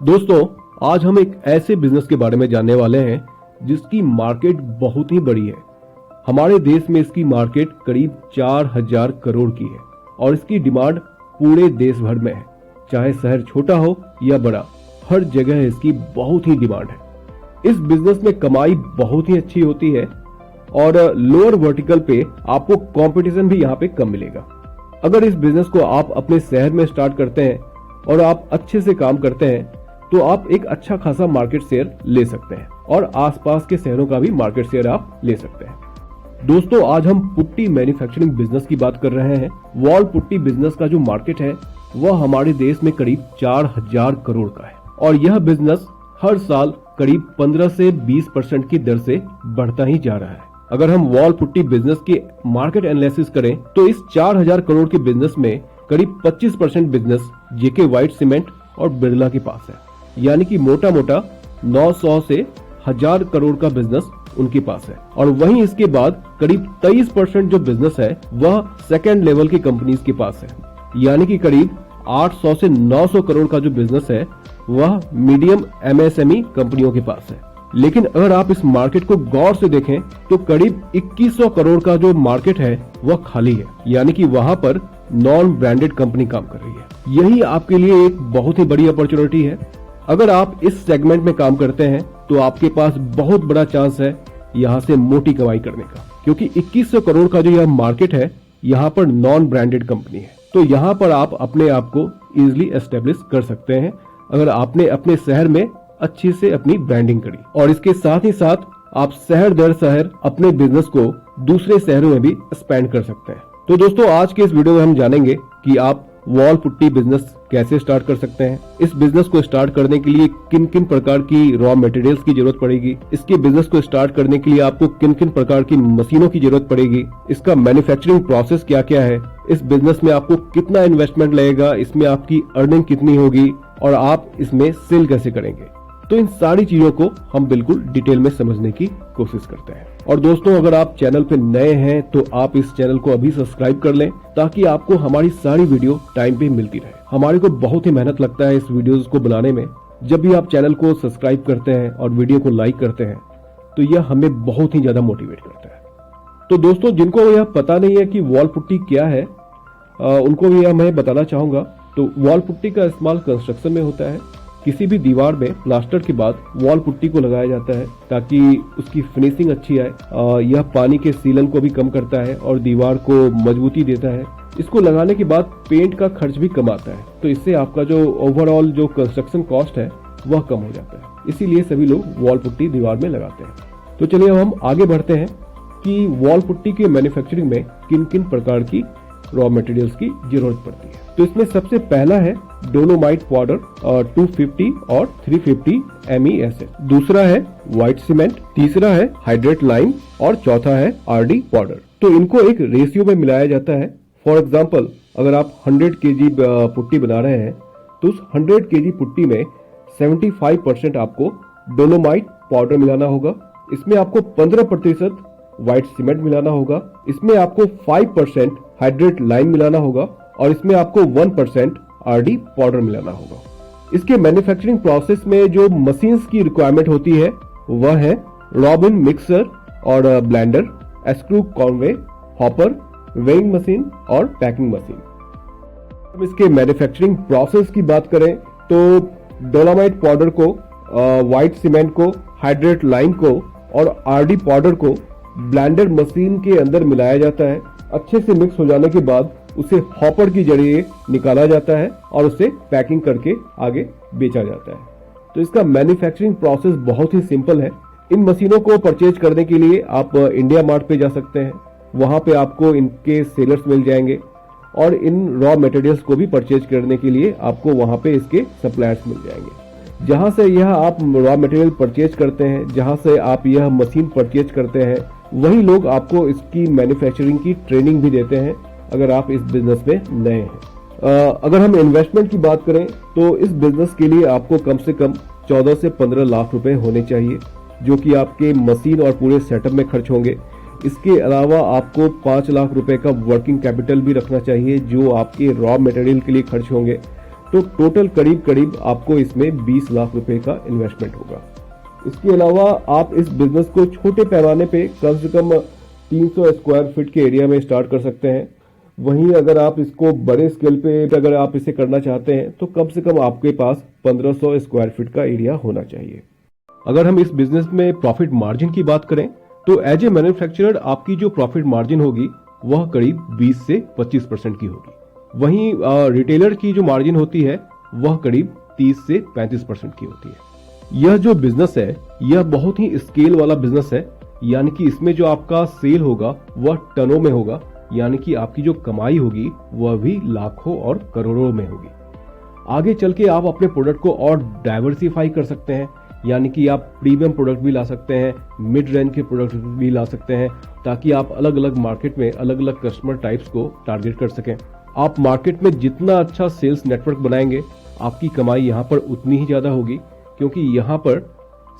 दोस्तों, आज हम एक ऐसे बिजनेस के बारे में जानने वाले हैं जिसकी मार्केट बहुत ही बड़ी है। हमारे देश में इसकी मार्केट करीब 4000 करोड़ की है और इसकी डिमांड पूरे देश भर में है। चाहे शहर छोटा हो या बड़ा, हर जगह इसकी बहुत ही डिमांड है। इस बिजनेस में कमाई बहुत ही अच्छी होती है और लोअर वर्टिकल पे आपको कंपटीशन भी यहाँ पे कम मिलेगा। अगर इस बिजनेस को आप अपने शहर में स्टार्ट करते हैं और आप अच्छे से काम करते हैं तो आप एक अच्छा खासा मार्केट शेयर ले सकते हैं और आसपास के शहरों का भी मार्केट शेयर आप ले सकते हैं। दोस्तों, आज हम पुट्टी मैन्युफैक्चरिंग बिजनेस की बात कर रहे हैं। वॉल पुट्टी बिजनेस का जो मार्केट है वह हमारे देश में करीब 4000 करोड़ का है और यह बिजनेस हर साल करीब 15 से 20% की दर से बढ़ता ही जा रहा है। अगर हम वॉल पुट्टी बिजनेस की मार्केट एनालिसिस करें तो इस 4000 करोड़ के बिजनेस में करीब 25% बिजनेस जेके व्हाइट सीमेंट और बिरला के पास है, यानी कि मोटा मोटा 900 से 1000 करोड़ का बिजनेस उनके पास है। और वहीं इसके बाद करीब 23% जो बिजनेस है वह सेकेंड लेवल की कंपनीज के पास है, यानी कि करीब 800 से 900 करोड़ का जो बिजनेस है वह मीडियम एमएसएमई कंपनियों के पास है। लेकिन अगर आप इस मार्केट को गौर से देखें तो करीब 2100 करोड़ का जो मार्केट है वह खाली है, यानी कि वहां पर नॉन ब्रांडेड कंपनी काम कर रही है। यही आपके लिए एक बहुत ही बड़ी अपॉर्चुनिटी है। अगर आप इस सेगमेंट में काम करते हैं तो आपके पास बहुत बड़ा चांस है यहाँ से मोटी कमाई करने का, क्योंकि 2100 करोड़ का जो यह मार्केट है यहाँ पर नॉन ब्रांडेड कंपनी है। तो यहाँ पर आप अपने आप को इजिली एस्टेब्लिश कर सकते हैं अगर आपने अपने शहर में अच्छी से अपनी ब्रांडिंग करी। और इसके साथ ही साथ आप शहर दर शहर अपने बिजनेस को दूसरे शहरों में भी एक्सपेंड कर सकते हैं। तो दोस्तों, आज के इस वीडियो में हम जानेंगे कि आप वॉल पुट्टी बिजनेस कैसे स्टार्ट कर सकते हैं। इस बिजनेस को स्टार्ट करने के लिए किन किन प्रकार की रॉ मटेरियल्स की जरूरत पड़ेगी, इसके बिजनेस को स्टार्ट करने के लिए आपको किन किन प्रकार की मशीनों की जरूरत पड़ेगी, इसका मैन्युफैक्चरिंग प्रोसेस क्या क्या है, इस बिजनेस में आपको कितना इन्वेस्टमेंट लगेगा, इसमें आपकी अर्निंग कितनी होगी और आप इसमें सेल कैसे करेंगे। तो इन सारी चीजों को हम बिल्कुल डिटेल में समझने की कोशिश करते हैं। और दोस्तों, अगर आप चैनल पे नए हैं तो आप इस चैनल को अभी सब्सक्राइब कर लें ताकि आपको हमारी सारी वीडियो टाइम पे मिलती रहे। हमारे को बहुत ही मेहनत लगता है इस वीडियोस को बनाने में। जब भी आप चैनल को सब्सक्राइब करते हैं और वीडियो को लाइक करते हैं तो यह हमें बहुत ही ज्यादा मोटिवेट करता है। तो दोस्तों, जिनको यह पता नहीं है कि वॉल पुट्टी क्या है उनको भी यह मैं बताना चाहूंगा। तो वॉल पुट्टी का इस्तेमाल कंस्ट्रक्शन में होता है। किसी भी दीवार में प्लास्टर के बाद वॉल पुट्टी को लगाया जाता है ताकि उसकी फिनिशिंग अच्छी आए। यह पानी के सीलन को भी कम करता है और दीवार को मजबूती देता है। इसको लगाने के बाद पेंट का खर्च भी कम आता है, तो इससे आपका जो ओवरऑल जो कंस्ट्रक्शन कॉस्ट है वह कम हो जाता है। इसीलिए सभी लोग वॉल पुट्टी दीवार में लगाते हैं। तो चलिए अब हम आगे बढ़ते हैं कि वॉल पुट्टी के मैन्युफैक्चरिंग में किन किन प्रकार की रॉ मटेरियल्स की जरूरत पड़ती है। तो इसमें सबसे पहला है डोलोमाइट पाउडर 250 और 350 MESF, दूसरा है व्हाइट सीमेंट, तीसरा है हाइड्रेट लाइम और चौथा है RD पाउडर। तो इनको एक रेशियो में मिलाया जाता है। फॉर एग्जांपल, अगर आप 100 kg पुट्टी बना रहे हैं तो उस 100 kg पुट्टी में 75% आपको डोलोमाइट पाउडर मिलाना होगा, इसमें आपको 15% व्हाइट सीमेंट मिलाना होगा, इसमें आपको 5% हाइड्रेट लाइम मिलाना होगा और इसमें आपको 1% RD पाउडर मिलाना होगा। इसके मैन्युफैक्चरिंग प्रोसेस में जो मशीन्स की रिक्वायरमेंट होती है वह है रॉबिन मिक्सर और blender, screw Conway, hopper, weighing machine और पैकिंग मशीन। अब इसके मैन्युफैक्चरिंग प्रोसेस की बात करें तो डोलोमाइट पाउडर को, व्हाइट सीमेंट को, हाइड्रेट लाइम को और RD पाउडर को ब्लेंडर मशीन के अंदर मिलाया जाता है। अच्छे से मिक्स हो जाने के बाद उसे हॉपर की जरिए निकाला जाता है और उसे पैकिंग करके आगे बेचा जाता है। तो इसका मैन्युफैक्चरिंग प्रोसेस बहुत ही सिंपल है। इन मशीनों को परचेज करने के लिए आप इंडिया मार्ट पे जा सकते हैं, वहां पे आपको इनके सेलर्स मिल जाएंगे और इन रॉ मटेरियल्स को भी परचेज करने के लिए आपको वहां पे इसके सप्लायर्स मिल जाएंगे। जहां से यह आप रॉ मटेरियल परचेज करते हैं, जहां से आप यह मशीन परचेज करते हैं, वही लोग आपको इसकी मैन्युफैक्चरिंग की ट्रेनिंग भी देते हैं अगर आप इस बिजनेस में नए हैं। अगर हम इन्वेस्टमेंट की बात करें तो इस बिजनेस के लिए आपको कम से कम 14 से 15 लाख रुपए होने चाहिए, जो कि आपके मशीन और पूरे सेटअप में खर्च होंगे। इसके अलावा आपको 5 लाख रुपए का वर्किंग कैपिटल भी रखना चाहिए जो आपके रॉ मटेरियल के लिए खर्च होंगे। तो टोटल करीब करीब आपको इसमें 20 लाख रुपए का इन्वेस्टमेंट होगा। इसके अलावा आप इस बिजनेस को छोटे पैमाने पे कम से कम 300 स्क्वायर फीट के एरिया में स्टार्ट कर सकते हैं। वहीं अगर आप इसको बड़े स्केल पे अगर आप इसे करना चाहते हैं तो कम से कम आपके पास 1500 स्क्वायर फीट का एरिया होना चाहिए। अगर हम इस बिजनेस में प्रॉफिट मार्जिन की बात करें तो एज ए मैन्युफैक्चरर आपकी जो प्रॉफिट मार्जिन होगी वह करीब 20 से 25% की होगी। वहीं रिटेलर की जो मार्जिन होती है वह करीब 30 से 35% की होती है। यह जो बिजनेस है यह बहुत ही स्केल वाला बिजनेस है, यानी कि इसमें जो आपका सेल होगा वह टनों में होगा, यानी कि आपकी जो कमाई होगी वह भी लाखों और करोड़ों में होगी। आगे चल के आप अपने प्रोडक्ट को और डाइवर्सिफाई कर सकते हैं, यानी कि आप प्रीमियम प्रोडक्ट भी ला सकते हैं, मिड रेंज के प्रोडक्ट भी ला सकते हैं, ताकि आप अलग अलग मार्केट में अलग अलग कस्टमर टाइप्स को टारगेट कर सकें। आप मार्केट में जितना अच्छा सेल्स नेटवर्क बनाएंगे आपकी कमाई यहाँ पर उतनी ही ज्यादा होगी, क्योंकि यहाँ पर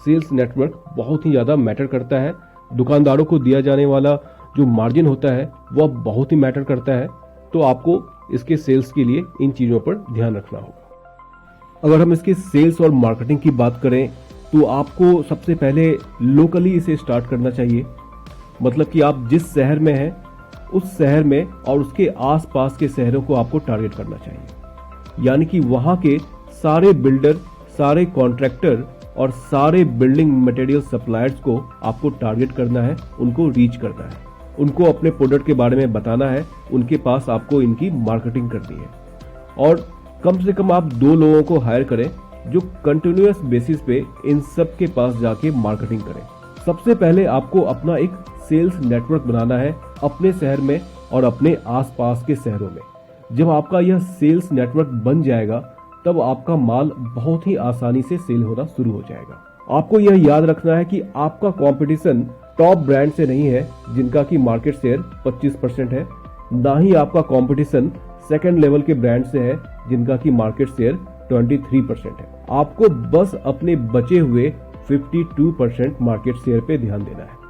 सेल्स नेटवर्क बहुत ही ज्यादा मैटर करता है। दुकानदारों को दिया जाने वाला जो मार्जिन होता है वह बहुत ही मैटर करता है, तो आपको इसके सेल्स के लिए इन चीजों पर ध्यान रखना होगा। अगर हम इसके सेल्स और मार्केटिंग की बात करें तो आपको सबसे पहले लोकली इसे स्टार्ट करना चाहिए, मतलब कि आप जिस शहर में हैं उस शहर में और उसके आसपास के शहरों को आपको टारगेट करना चाहिए, यानी कि वहां के सारे बिल्डर, सारे कॉन्ट्रैक्टर और सारे बिल्डिंग मटेरियल सप्लायर्स को आपको टारगेट करना है, उनको रीच करना है, उनको अपने प्रोडक्ट के बारे में बताना है, उनके पास आपको इनकी मार्केटिंग करनी है। और कम से कम आप 2 लोगों को हायर करें जो कंटिन्यूअस बेसिस पे इन सब के पास जाके मार्केटिंग करें। सबसे पहले आपको अपना एक सेल्स नेटवर्क बनाना है अपने शहर में और अपने आसपास के शहरों में। जब आपका यह सेल्स नेटवर्क बन जाएगा तब आपका माल बहुत ही आसानी से सेल होना शुरू हो जाएगा। आपको यह याद रखना है कि आपका कंपटीशन टॉप ब्रांड से नहीं है जिनका की मार्केट शेयर 25% है, ना ही आपका कंपटीशन सेकंड लेवल के ब्रांड से है जिनका की मार्केट शेयर 23% है। आपको बस अपने बचे हुए 52% मार्केट शेयर पे ध्यान देना है,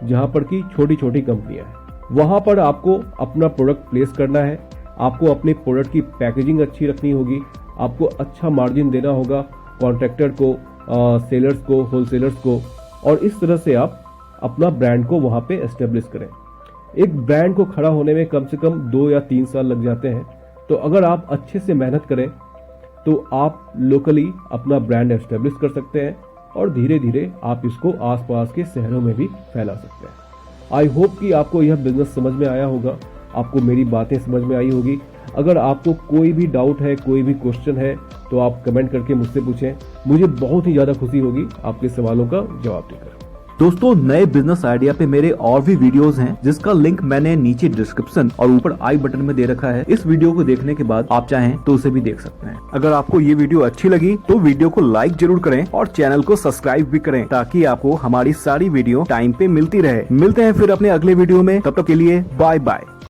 जहां पर की छोटी छोटी कंपनियां हैं। वहां पर आपको अपना प्रोडक्ट प्लेस करना है, आपको अपने प्रोडक्ट की पैकेजिंग अच्छी रखनी होगी, आपको अच्छा मार्जिन देना होगा कॉन्ट्रैक्टर को, सेलर्स को, होलसेलर्स को, और इस तरह से आप अपना ब्रांड को वहां पे एस्टेब्लिश करें। एक ब्रांड को खड़ा होने में कम से कम 2 या 3 साल लग जाते हैं, तो अगर आप अच्छे से मेहनत करें तो आप लोकली अपना ब्रांड एस्टेब्लिश कर सकते हैं और धीरे धीरे आप इसको आसपास के शहरों में भी फैला सकते हैं। आई होप कि आपको यह बिजनेस समझ में आया होगा, आपको मेरी बातें समझ में आई होगी। अगर आपको कोई भी डाउट है, कोई भी क्वेश्चन है तो आप कमेंट करके मुझसे पूछें, मुझे बहुत ही ज्यादा खुशी होगी आपके सवालों का जवाब देकर। दोस्तों, नए बिजनेस आइडिया पे मेरे और भी वीडियोस हैं जिसका लिंक मैंने नीचे डिस्क्रिप्शन और ऊपर आई बटन में दे रखा है। इस वीडियो को देखने के बाद आप चाहें तो उसे भी देख सकते हैं। अगर आपको ये वीडियो अच्छी लगी तो वीडियो को लाइक जरूर करें और चैनल को सब्सक्राइब भी करें, ताकि आपको हमारी सारी वीडियो टाइम पे मिलती रहे। मिलते हैं फिर अपने अगले वीडियो में, तब तक के लिए बाय बाय।